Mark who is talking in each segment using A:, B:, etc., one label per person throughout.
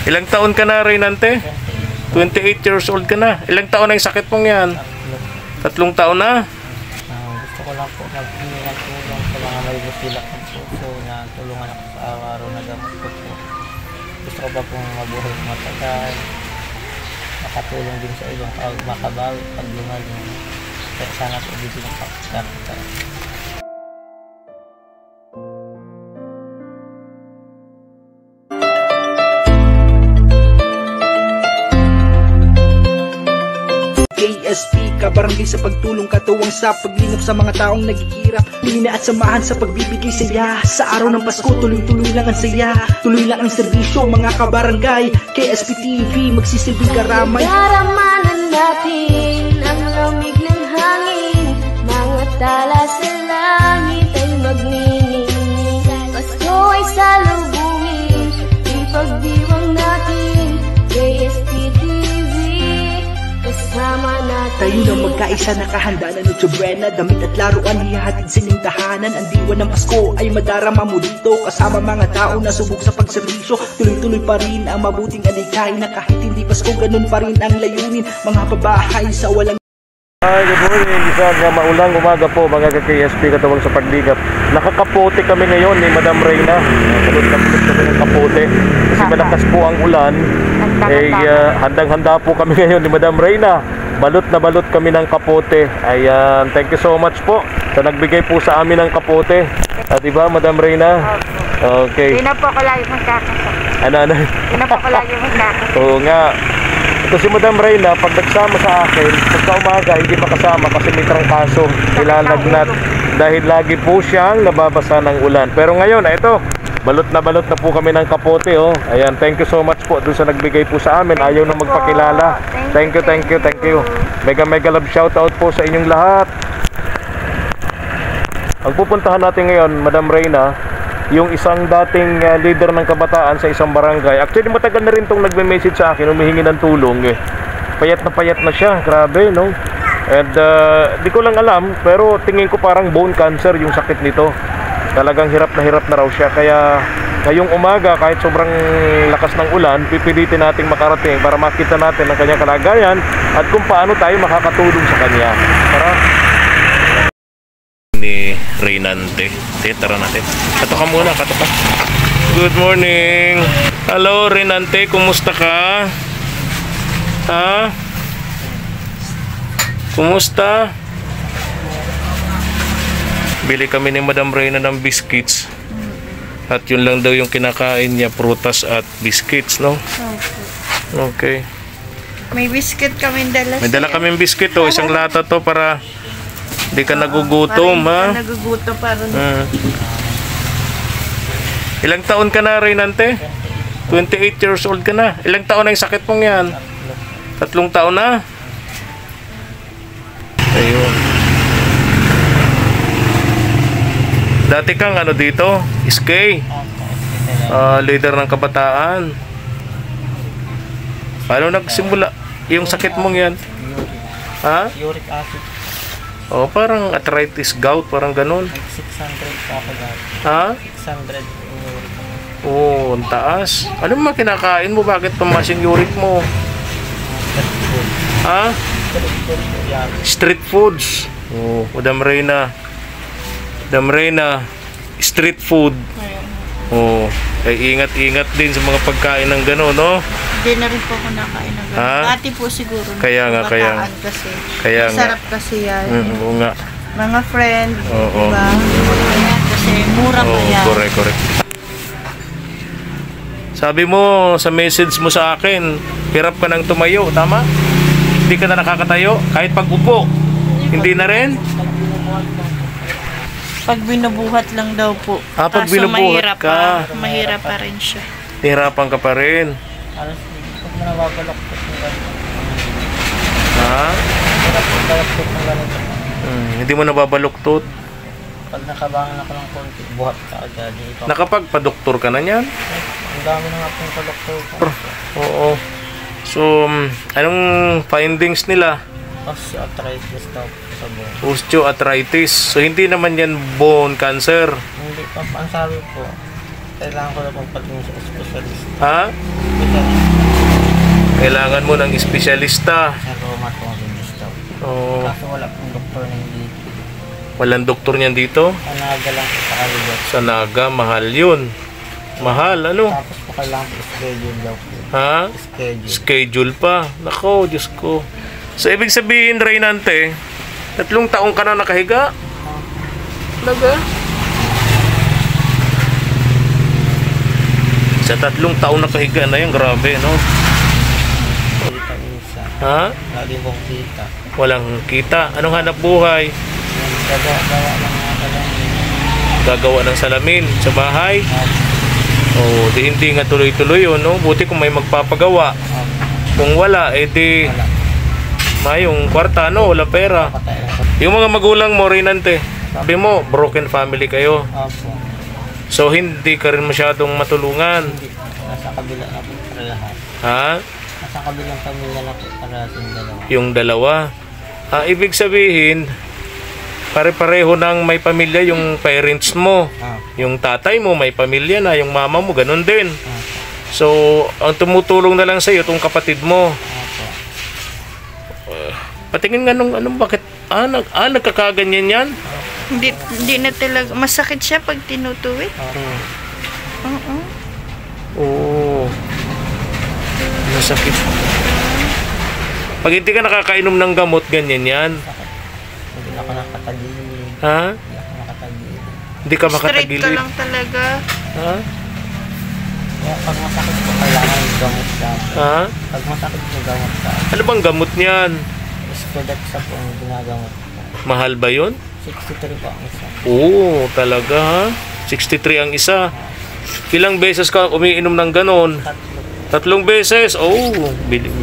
A: Ilang taon ka na, Reynante? 28 years old ka na. Ilang taon na yung sakit mong yan? 3 taon na?
B: Gusto ko lang po maghingi ng tulong sa mga may busilak ng puso na tulungan ako sa araw-araw na gamot ko po. Gusto ko pa pong mabuhay matagal, makatulong din sa ibang makabawi pag lumalim. Kaya sana po dito ng kapital.
C: KSP, kabarangay sa pagtulong, katuwang sa paglinap sa mga taong naghihirap, pina at samahan sa pagbibigay saya. Sa araw ng Pasko, tuloy-tuloy lang ang saya, tuloy lang ang serbisyo, mga kabarangay. KSP TV, magsisilbing karamay.
D: Daramanan natin ang lamig ng hangin, mga tala sa langit ay magniningning. Pasko ay salubungin, ipagdiwang natin. KSP TV, kasama natin.
C: Tayo na magkaisa, nakahanda na Noche Buena, damit at laruan, hihahatid sining tahanan. Ang diwa ng Pasko ay madarama mo dito, kasama mga tao na subok sa pagserbisyo. Tuloy-tuloy pa rin ang mabuting alikay, na kahit hindi Pasko, ganun pa rin ang layunin. Mga pabahay sa walang...
A: Hi, good morning. Isang maulang umaga po mga ka-KSP, katuwang sa pagligap. Nakakapote kami ngayon ni Madam Reyna. Balot na balot kami ng kapote kasi malakas po ang ulan. Handang-handa po kami ngayon ni Madam Reyna. Balot na balot kami ng kapote. Ayan, thank you so much po sa nagbigay po sa amin ng kapote. Diba, Madam Reyna? Okay.
E: Hindi na po ako lagi magkakasama.
A: Ano?
E: Hindi na po ako lagi magkakasama.
A: Oo nga. Ito si Madam Reyna, pag nagsama sa akin, pagka umaga hindi makasama kasi may trangkaso, nilalagnat. Dahil lagi po siyang nababasa ng ulan. Pero ngayon, ito, balot na po kami ng kapote, oh. Ayan, thank you so much po doon sa nagbigay po sa amin. Ayaw na magpakilala. Thank you. Mega love shoutout po sa inyong lahat. Ang pupuntahan natin ngayon, Madam Reyna, yung isang dating leader ng kabataan sa isang barangay. Actually, matagal na rin itong nagme-message sa akin, humihingi ng tulong eh. Payat na siya, grabe, no? And di ko lang alam, pero tingin ko parang bone cancer yung sakit nito. Talagang hirap na raw siya. Kaya ngayong umaga, kahit sobrang lakas ng ulan, pipilitin nating makarating para makita natin ang kanyang kalagayan at kung paano tayo makakatulong sa kanya. Tara! Ni Reynante. Tara natin. Kato ka muna, kato ka. Good morning. Hello, Reynante. Kumusta ka? Ha? Kumusta? Bili kami ni Madam Reyna ng biscuits. At yun lang daw yung kinakain niya, prutas at biscuits, no? Okay.
E: May biscuit kami dala.
A: May dala kaming biscuit, oh. Isang lata to para di ka nagugutom, ha?
E: Para nagugutom para
A: Ilang taon ka na, Reynante? 28 years old ka na. Ilang taon na yung sakit mong yan? 3 taon na? Ayun. Dati kang ano dito? SK? Leader ng kabataan. Paano nagsimula yung sakit mong yan? Ha?
B: Uric acid.
A: Oh, parang arthritis gout, parang ganun.
B: 600 pa ako dati.
A: Ha?
B: 600 yung uric.
A: Oh, ang taas. Ano mo kinakain mo? Bakit tumaas yung uric mo? Ha? Street foods. Oh, Madam Reyna. Madam Reyna, street food. Oh, kaya ingat-ingat din sa mga pagkain ng gano'n, no?
E: Hindi na rin po ako nakain ng gano'n.
A: Ha?
E: Dati po siguro.
A: Kaya nga.
E: Kasi.
A: Kaya nga.
E: Masarap kasi yan.
A: Oo nga.
E: Mga friend,
A: Oo.
E: diba? Ayan, kasi mura pa yan.
A: Correct. Sabi mo sa message mo sa akin, hirap ka nang tumayo, tama? Hindi ka na nakakatayo? Kahit pag-upo? Hindi na rin?
E: Pag binubuhat lang daw po.
A: Pag
E: Kaso
A: binubuhat ka.
E: Mahirap pa rin siya.
A: Hirapan ka pa rin.
B: Alas, pag mo nababaloktot ng gano'n.
A: Ha?
B: Hirap yung baloktot ng gano'n.
A: Hindi mo nababaluktot.
B: Pag nakabangan ako ng konti, buhat ka agad.
A: Nakapagpa-doktor ka na niyan?
B: Ang dami na nga pong paloktot.
A: Oo. So, anong findings nila?
B: Osteoarthritis daw po sa buong.
A: Osteoarthritis. So, hindi naman yan bone cancer.
B: Hindi pa po. Ang sabi po, kailangan ko na pong patingin sa specialist.
A: Ha? Kailangan mo ng espesyalista.
B: Sa rheumatologist daw.
A: Oh,
B: Kaso wala pong doktor na hindi.
A: walang doktor niyan dito.
B: Anaga lang po sa kaligot.
A: Sa Naga, mahal yun. Mahal, ano?
B: Tapos po kailangan po schedule daw po.
A: Ha?
B: Schedule.
A: Schedule pa. Nako, Diyos ko. So, ibig sabihin, Reynante, 3 taong ka na nakahiga? Talaga? Sa 3 taong nakahiga na yan, grabe, no?
B: Kita isa.
A: Ha?
B: Lagi pong kita.
A: Walang kita. Anong hanap buhay?
B: Gawa lang nga pala.
A: Gagawa ng salamin sa bahay? Oh, di hindi nga tuloy-tuloy yun, no? Buti kung may magpapagawa. Kung wala, edi mayong kwarta, no? Wala pera.
B: Patay lang po.
A: Yung mga magulang mo, Reynante, sabi mo, broken family kayo.
B: Opo.
A: So, hindi ka rin masyadong matulungan.
B: Hindi. Nasa kabila na po para lahat.
A: Ha?
B: Nasa kabilang pamilya na po para sa dalawa.
A: Yung dalawa. Ibig sabihin, pare-pareho ng may pamilya yung parents mo. Yung tatay mo, may pamilya na. Yung mama mo, ganun din. So, ang tumutulong na lang sa'yo, itong kapatid mo. Patingin nga nung anong bakit nagkakaganyan yan?
E: Hindi na talaga. Masakit siya pag tinutuwid. Oo.
A: Oo. Masakit. Pag hindi ka nakakainom ng gamot, ganyan yan.
B: Hindi ako nakatagilid.
A: Ha?
B: Hindi ako nakatagilid.
A: Hindi ka
E: Straight ka
A: makatagilid.
E: lang talaga.
A: Ha?
B: Kaya pag masakit po, kailangan yung gamot ka.
A: Ha?
B: Pag masakit po, gamot ka.
A: Ano bang gamot niyan?
B: Iskodex sa po ang ginagamot ko.
A: Mahal ba yun?
B: 63 po ang isa.
A: Oo, talaga ha? 63 ang isa. Ilang beses ka umiinom ng ganon? 3 beses? Oh,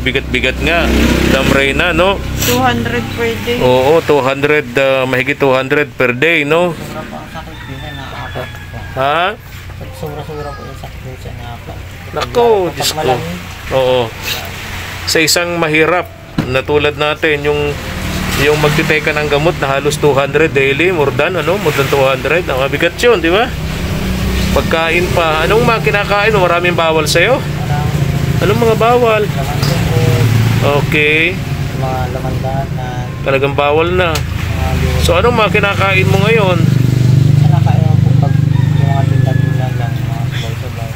A: bigat-bigat nga. Damray na, no?
E: 200 per day.
A: Oo, 200, mahigit 200 per day, no?
B: Sobra po ang sakit din na naapat po.
A: Ha?
B: Pag sobra-sobra po yung sakit din sa naapat.
A: Nako, Diyos ko. Oo. Sa isang mahirap na tulad natin, yung magtiteka ng gamot na halos 200 daily, more than 200. Ang mabigat yun, di ba? Pagkain pa. Anong mga kinakain mo? Maraming bawal sa'yo? Anong mga bawal?
B: Laman ko
A: Okay.
B: mga laman dahanan,
A: Talagang bawal na.
B: mga luto.
A: So, anong mga kinakain mo ngayon?
B: Sa nakaiwan po pag yung mga tindag-tindag lang, mga sabaw-sabaw.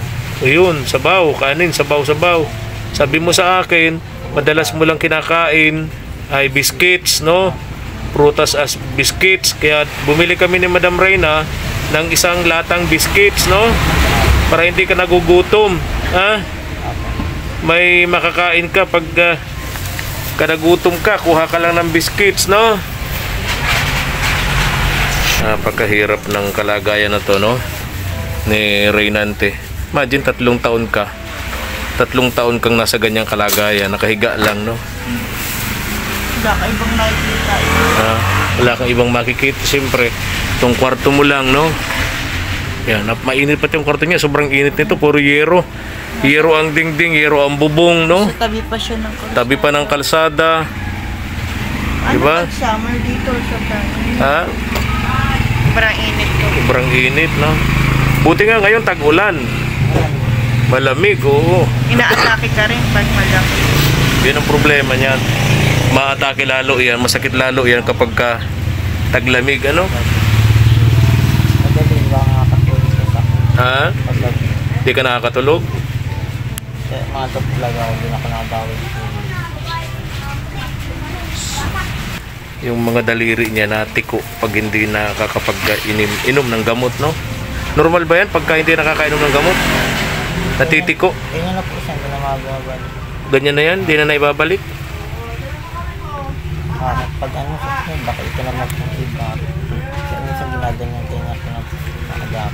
A: Ayun, sabaw, kanin, sabaw-sabaw. Sabi mo sa akin, madalas mo lang kinakain ay biscuits, no? Prutas as biscuits. Kaya bumili kami ni Madam Reyna ng isang latang biscuits, no? Para hindi ka nagugutom. Ha? May makakain ka pag kanagutom ka, kuha ka lang ng biscuits, no? Napakahirap ng kalagayan na to, no? Ni Reynante. Imagine 3 taon ka. 3 taon kang nasa ganyang kalagayan, nakahiga lang, no?
E: Wala ka ibang nakikita.
A: Wala kang ibang makikita, siyempre. Itong kwarto mo lang, no? Yan, mainit pati yung kwarto niya, sobrang init nito, puro yero. Yero ang dingding, yero ang bubong, no?
E: Sa tabi pa siya ng kalsada.
A: Tabi pa ng kalsada. Diba?
E: Ano pag summer dito? Sobrang init.
A: Ha?
E: Sobrang init ko.
A: Sobrang init, no? Buti nga ngayon, tag-ulan. Malamig, oo.
E: Inaatake ka rin pag malaki.
A: Yun ang problema niyan. Maatake lalo yan, masakit lalo yan kapag ka taglamig, ano?
B: Madali ba nga katulog sa sakit?
A: Ha?
B: Paglabi.
A: Hindi ka nakakatulog?
B: Kaya mga talaga ako din ako nakabawi.
A: Yung mga daliri niya natiko pag hindi nakakapag-inom ng gamot, no? Normal ba yan pagka hindi nakakainom ng gamot? Natitiko?
B: Ganyan na po siya, hindi na mababalik.
A: Ganyan na yan? Hindi na naibabalik?
B: Pag ano sa akin, baka ito naman yung iba. Kaya minsan ginaganyan tayo na pinag-agapan.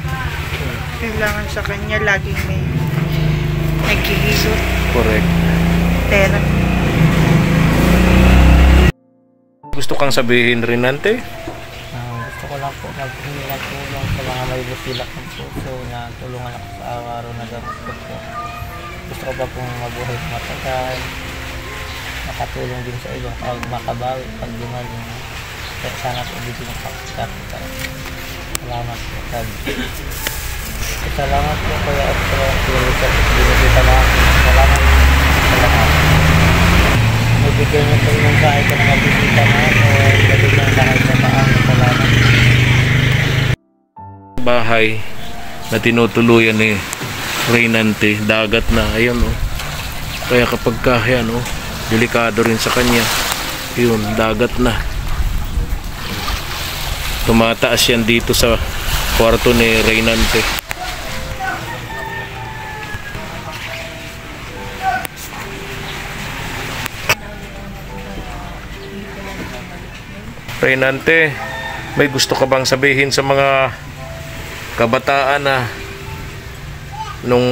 E: Kailangan sa kanya laging may naghihilot.
A: Correct.
E: Pera.
A: Gusto kang sabihin, Reynante?
B: Gusto ko lang po maghingi ng tulong sa mga may busilak ng puso na tulungan ako sa araw-araw na gamot ko po. Gusto ko pa pong mabuhay ng matagal, makatulong din sa ibang pag makabawi, pag gumaling. Kaya sana po dito ng kapita. Salamat po. Salamat po Kuya Optro. Binibita namin. Salamat po. Salamat. Nabigyan niyo po yung sa ito na mabisita namin o nabigyan sa kahit sa paang. Salamat.
A: Bahay na tinutuluyan ni Reynante, dagat na, ayun oh. Kaya kapag yan oh, delikado rin sa kanya. Yun, dagat na. Tumataas yan dito sa kwarto ni Reynante. Reynante, may gusto ka bang sabihin sa mga kabataan na nung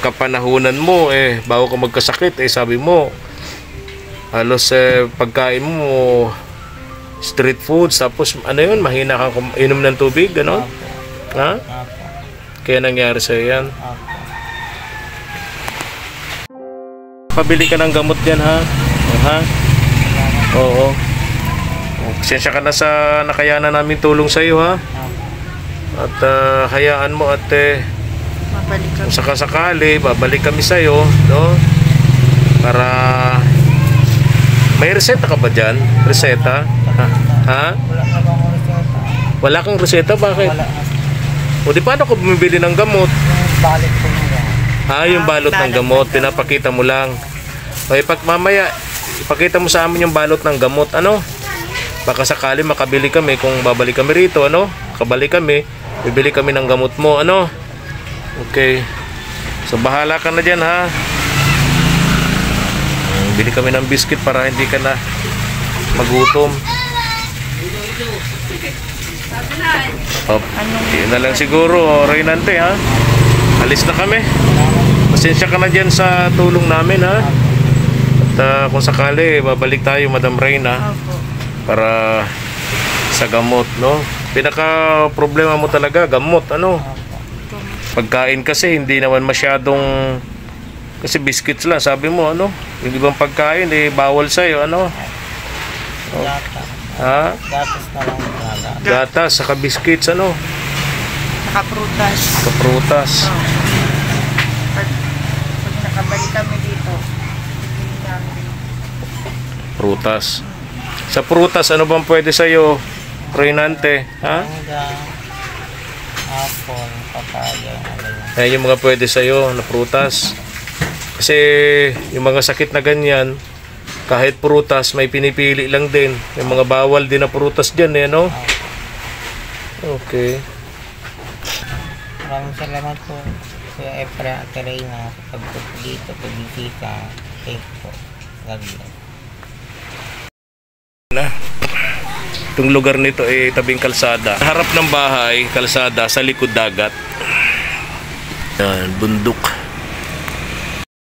A: kapanahunan mo bago ka magkasakit sabi mo halos pagkain mo street foods, tapos ano yun, mahina kang inom ng tubig, gano'n? Ha? Kaya nangyari sa'yo yan? Pabili ka ng gamot dyan, ha? Ha? Oo. Pasensya ka na sa nakayanan namin tulong sa'yo, ha? At hayaan mo at
E: Mabalik kami.
A: kung sakasakali, babalik kami sa'yo, no? Para may reseta ka ba dyan? Reseta? Ha?
B: Wala na bang reseta?
A: Wala kang reseta? Bakit?
B: Wala na.
A: O di paano ko bumibili ng gamot?
B: Yung balik ko nila.
A: Yung balot ng
E: balot
A: gamot,
E: ng gamot.
A: pinapakita mo lang. O pag mamaya, ipakita mo sa amin yung balot ng gamot, ano? Baka sakali makabili kami kung babalik kami rito, ano? Kabalik kami, bibili kami ng gamot mo, ano? Okay. So bahala ka na dyan, ha? Bili kami ng biscuit para hindi ka na magutom. Yun na lang siguro, Reynante, ha? Alis na kami. Pasensya ka na dyan sa tulong namin, ha? At kung sakali, babalik tayo, Madam Reyna, para sa gamot, no? Pinaka problema mo talaga, gamot, ano? Pagkain kasi, hindi naman masyadong, kasi biscuits lang, sabi mo, ano? Yung ibang pagkain, bawal sa'yo, ano?
B: Gatas.
A: Ha?
B: Gatas na lang talaga.
A: Gatas, saka biscuits, ano?
E: Nakaprutas.
A: Kaprutas.
E: Pag nakabalik kami dito, bibili namin.
A: Prutas. Sa prutas, ano bang pwede sa'yo, Reynante? Ha?
B: Mangga, apple, papaya, ano yun.
A: Ayan yung mga pwede sa'yo na prutas. Kasi yung mga sakit na ganyan, kahit prutas, may pinipili lang din. Yung mga bawal din na prutas dyan, no? Okay.
B: Maraming salamat po Kuya Efra at Reyna sa pagpunta dito, pagbisita. Thank you po. God bless.
A: Itong lugar nito ay tabing kalsada. Harap ng bahay, kalsada, sa likod dagat. Yan, bundok.